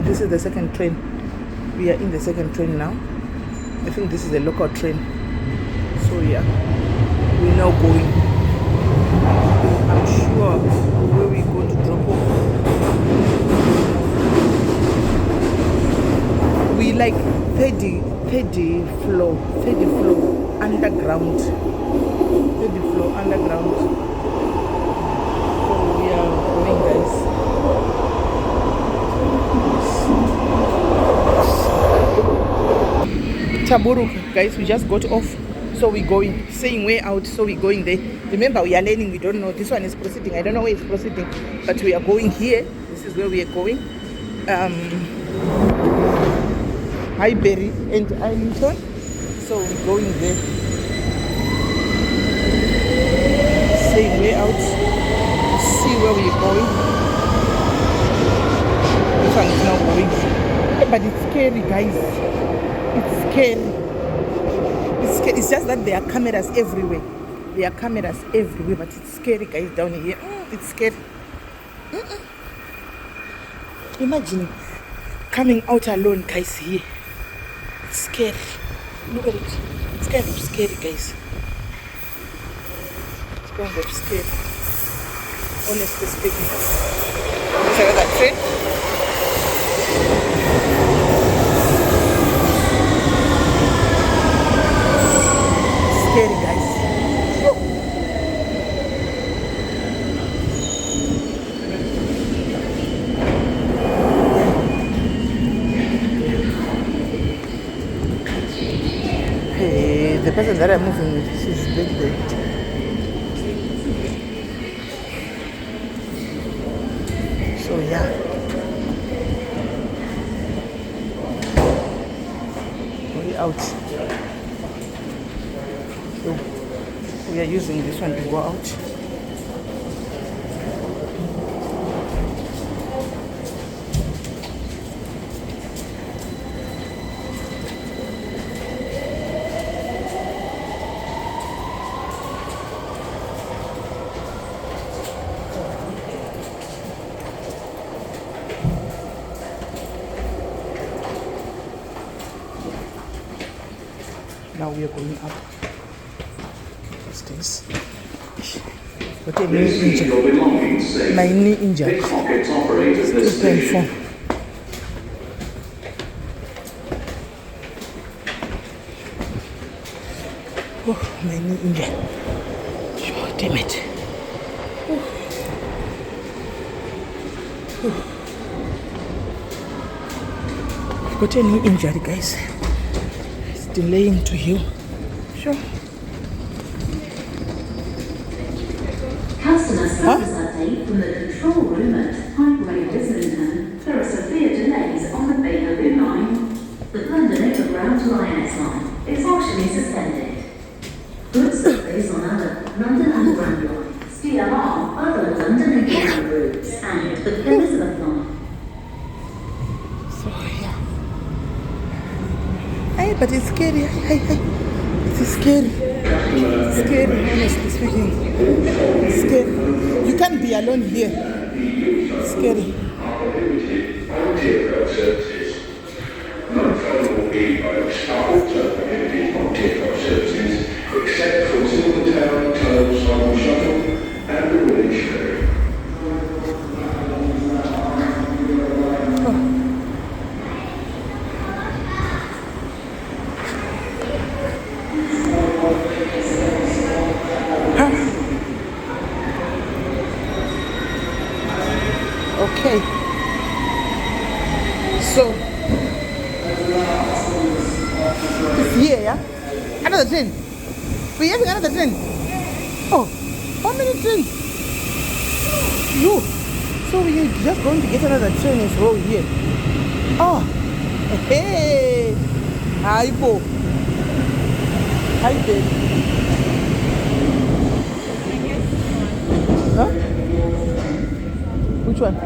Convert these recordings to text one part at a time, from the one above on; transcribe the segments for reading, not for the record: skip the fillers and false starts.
This is the second train. We are in the second train now. I think this is a local train. So yeah, we're now going. I'm sure where we're going to drop off. We like 30 floor underground. 30 floor underground. So we are going, guys. Taburu, guys, we just got off, so we're going, saying way out, so we're going there. Remember, we are learning, we don't know. This one is proceeding, I don't know where it's proceeding, but we are going here. This is where we are going. Highbury and Islington, so we're going there. Saying way out, see where we're going. This one is now going, but it's scary, guys. It's scary. It's just that there are cameras everywhere. But it's scary, guys, down here. It's scary. Imagine coming out alone, guys, here. It's scary. Look at it. It's kind of scary, guys. It's kind of scary. Honestly speaking. Is another train? Scary, guys. Hey, the person that I'm moving with, she's big there. So yeah. Way out. So we are using this one to go out. Now we are going up the stairs. What a knee injury. My knee injured. Still painful. Oh, my knee injured. Oh, damn it. I've got a knee injury, guys. Delaying to heal. Sure. Customer service update from the control room at Highbury Islington. There are severe delays on the Bakerloo line. The London Overground to INS line is partially suspended. Good surveys on other London Underground lines, DLR, other London Underground routes, and the Elizabeth line. So yeah. Hey, but it's scary. Hey. It's scary. It's scary, honestly speaking. It's scary. You can't be alone here. It's scary. Except for Silvertown, Tunnel, Simon Shuttle, and the Woolwich Ferry. Okay. So it's here, yeah? Another train. We're having another train. Oh, how many trains? You. So we're just going to get another train as well here. Oh, hey. Hi, Bo. Hi, babe. Huh? Which one?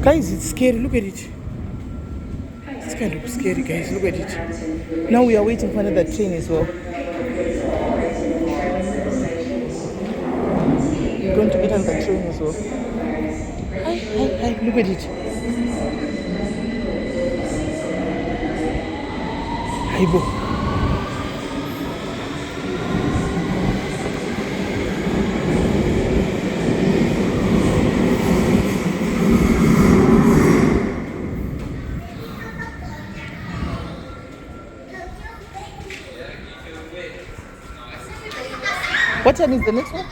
Guys, it's scary. Look at it. It's kind of scary, guys. Look at it. Now we are waiting for another train as well. we're going to get on the train as well. Hi, look at it. Hi, bo. What time is the next one?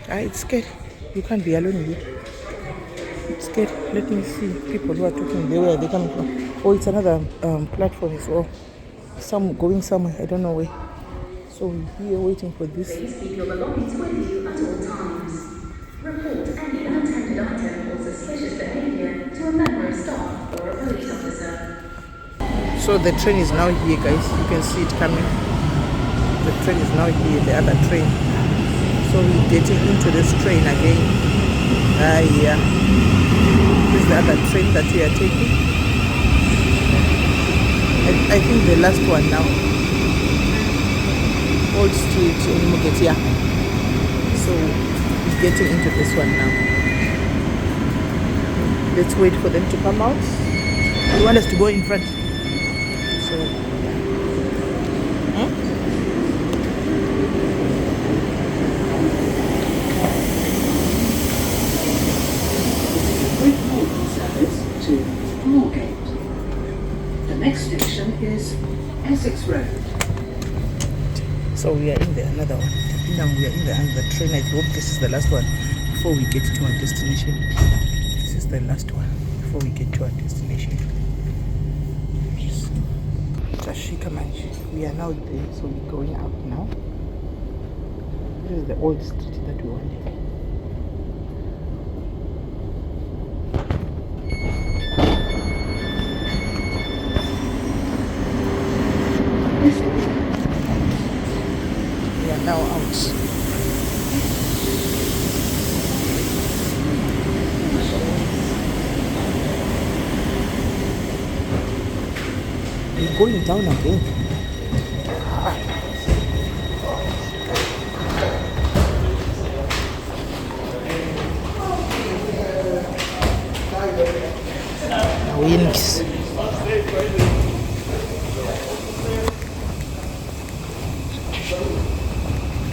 It's scary. You can't be alone here. It's scary. Let me see people who are talking there, where are they coming from? Oh, it's another platform as well. Some going somewhere, I don't know where. So we're here waiting for this. Please keep your belongings with you at all times. Report any unattended item or suspicious behavior to a member of staff or a police officer. So the train is now here, guys. You can see it coming. The train is now here, the other train. So we're getting into this train again. Yeah. This is the other train that we are taking. I think the last one now. Old Street in Mugetia. So we're getting into this one now. Let's wait for them to come out. They want us to go in front. So With Morgan service to Moorgate. The next station is Essex Road. So we are in the another one. Now we are in the another train. I hope this is the last one before we get to our destination. This is the last one before we get to our destination. Yes. Tashika Manji. We are now there, so we're going up now. This is the old street that we wanted. We are now out. We're going down again. Wings.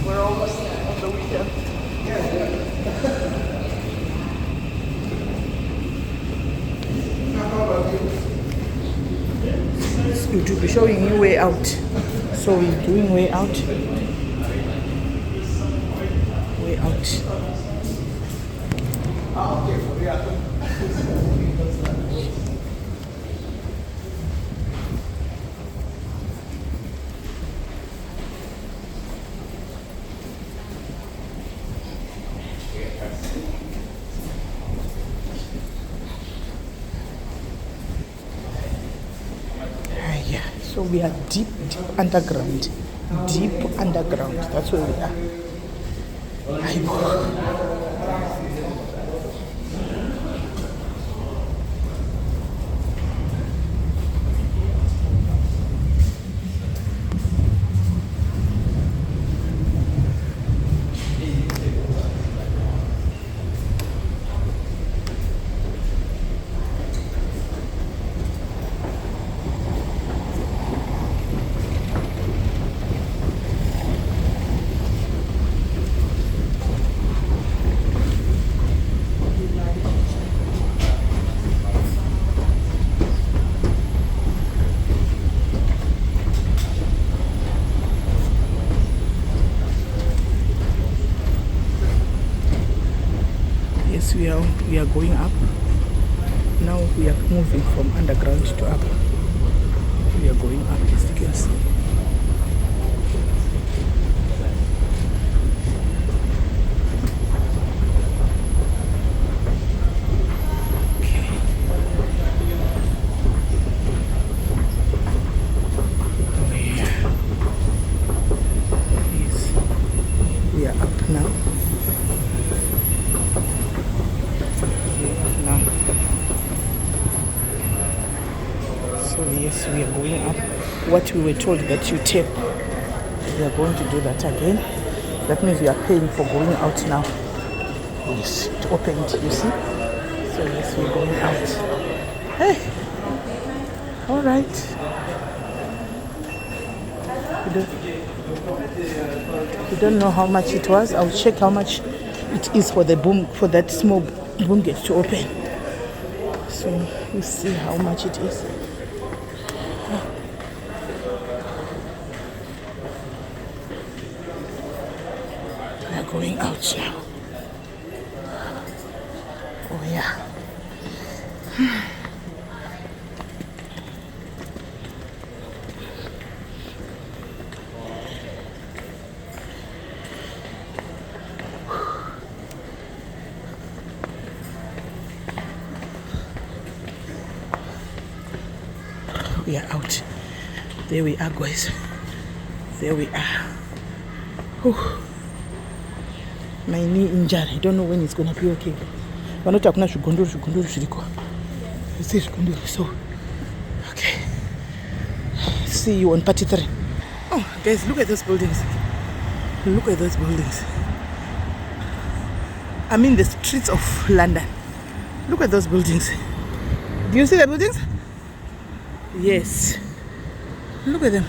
We're almost on the weekend. It will be showing you way out. So we're doing way out. Way out. Yeah, so we are deep underground. Deep underground. That's where we are. Yes, we are going up. Now we are moving from underground to up. We are going up, as you can see. We are up now. yes, we are going up. What we were told that you tap, we are going to do that again. That means we are paying for going out now. Yes, it opened, you see. So yes, we're going out. Hey, all right. We don't know how much it was. I'll check how much it is for the boom, for that small boom gate to open. So you see how much it is. We are going out now. Oh yeah. We are out. There we are, guys. There we are. Whew. My knee injured. I don't know when it's gonna be okay. But not hakuna shugondoro shiriko. See shugondoro. So okay. See you on party 3. Oh guys, look at those buildings. Look at those buildings. I'm in the streets of London. Look at those buildings. Do you see the buildings? Yes. Look at them.